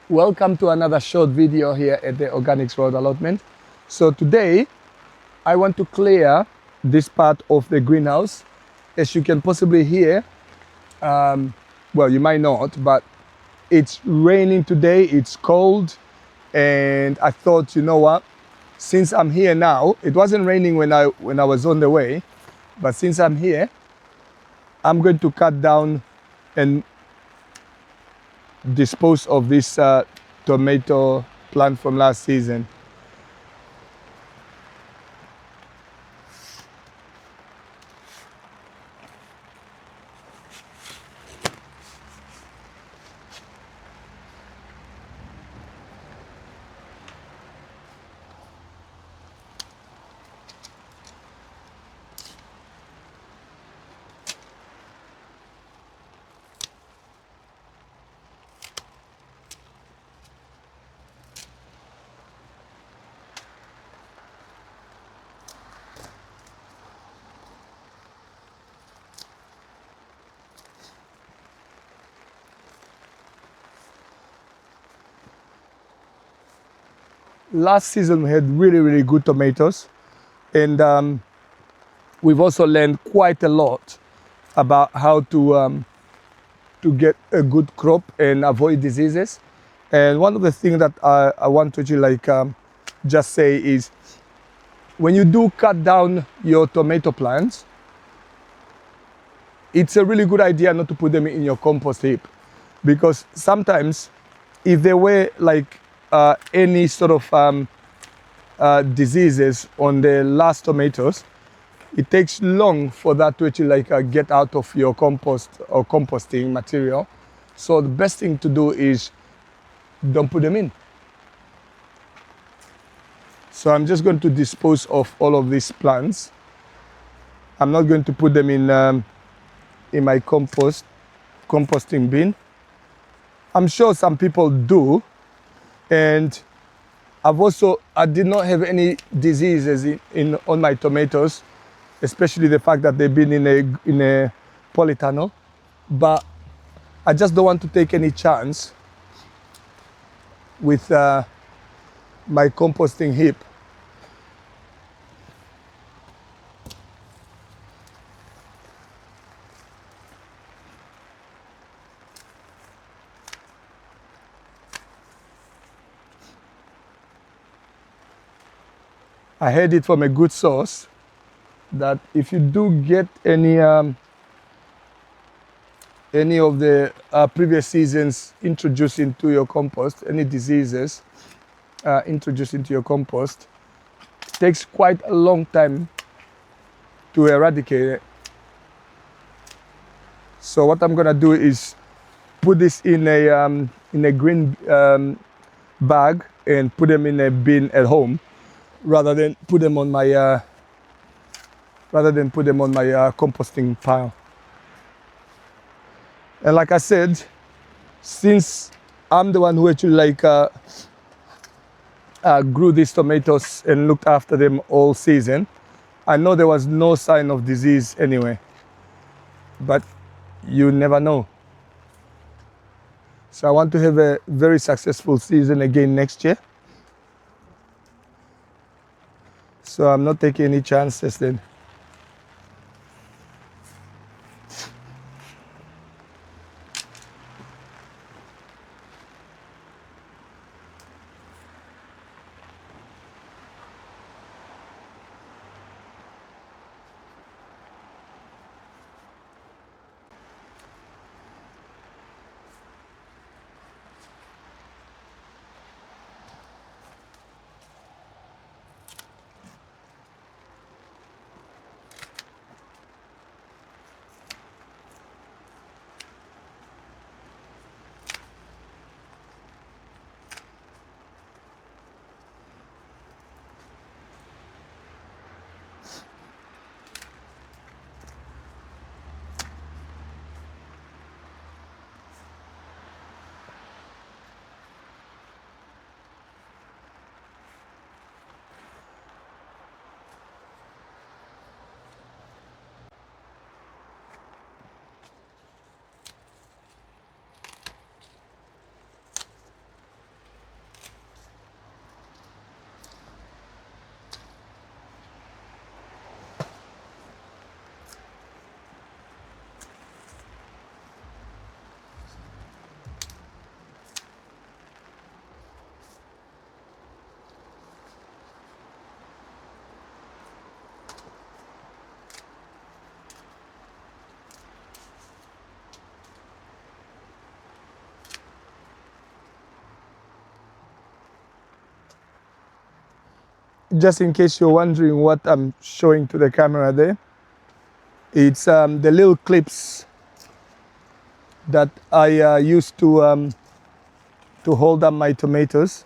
Welcome to another short video here at the Organics Road Allotment. So today I want to clear this part of the greenhouse. As you can possibly hear, well, you might not, but it's raining today, it's cold, and I thought, you know what, since I'm here now, it wasn't raining when I was on the way, but since I'm here, I'm going to cut down and dispose of this tomato plant from last season. Last season we had really good tomatoes, and we've also learned quite a lot about how to get a good crop and avoid diseases. And one of the things that I want to actually just say is, when you do cut down your tomato plants, it's a really good idea not to put them in your compost heap, because sometimes if there were any sort of diseases on the last tomatoes, it takes long for that to actually get out of your compost or composting material. So the best thing to do is don't put them in. So I'm just going to dispose of all of these plants. I'm not going to put them in my composting bin. I'm sure some people do, and I did not have any diseases on my tomatoes, especially the fact that they've been in a polytunnel. But I just don't want to take any chance with my composting heap. I heard it from a good source that if you do get any of the previous seasons introduced into your compost, any diseases introduced into your compost, it takes quite a long time to eradicate it. So what I'm gonna do is put this in a green bag and put them in a bin at home, rather than put them on my composting pile. And like I said, since I'm the one who actually grew these tomatoes and looked after them all season, I know there was no sign of disease anyway, but you never know. So I want to have a very successful season again next year. So I'm not taking any chances then. just in case you're wondering what I'm showing to the camera there, it's the little clips that I use to hold up my tomatoes.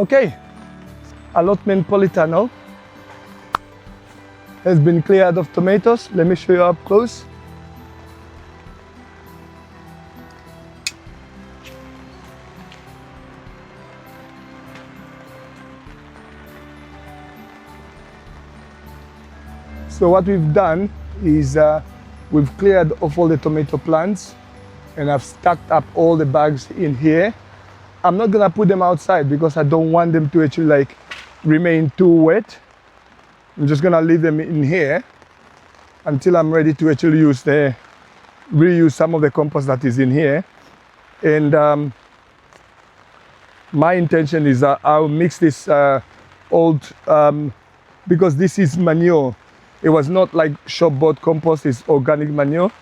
Okay, allotment polytunnel has been cleared of tomatoes. Let me show you up close. So what we've done is we've cleared off all the tomato plants, and I've stacked up all the bags in here. I'm not gonna put them outside because I don't want them to actually like remain too wet. I'm just gonna leave them in here until I'm ready to actually reuse some of the compost that is in here. And my intention is that I'll mix this old, because this is manure. It was not like shop-bought compost, it's organic manure.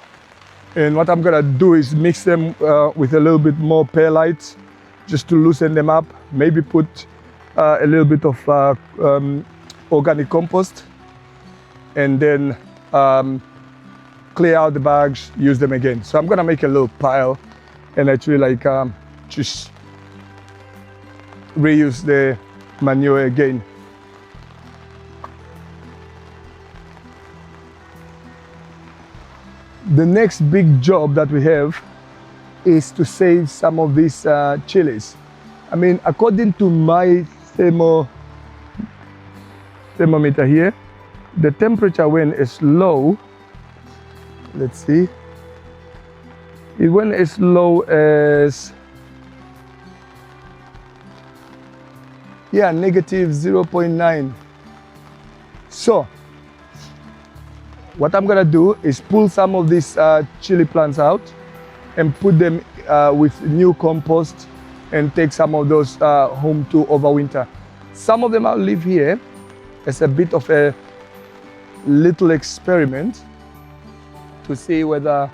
And what I'm gonna do is mix them with a little bit more perlite, just to loosen them up. Maybe put a little bit of organic compost, and then clear out the bags, use them again. So I'm gonna make a little pile and actually like just reuse the manure again. The next big job that we have is to save some of these chilies. I mean, according to my thermometer here, the temperature when it's low, let's see, it went as low as, yeah, negative 0.9. So what I'm gonna do is pull some of these chili plants out and put them with new compost and take some of those home to overwinter. Some of them I'll leave here as a bit of a little experiment to see whether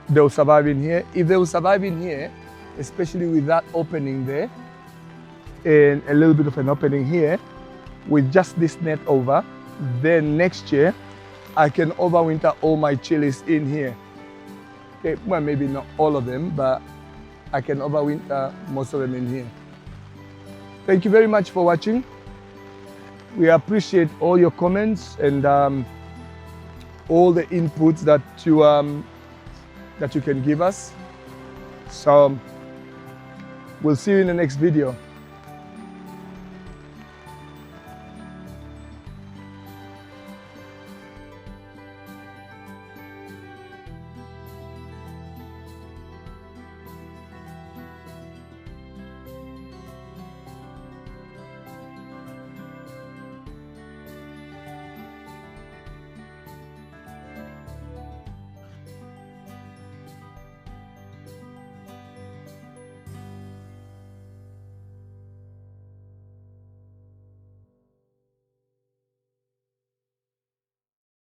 they'll survive in here. If they'll survive in here, especially with that opening there and a little bit of an opening here, with just this net over, then next year I can overwinter all my chilies in here. Okay, well, maybe not all of them, but I can overwinter most of them in here. Thank you very much for watching. We appreciate all your comments and all the inputs that you can give us. So we'll see you in the next video.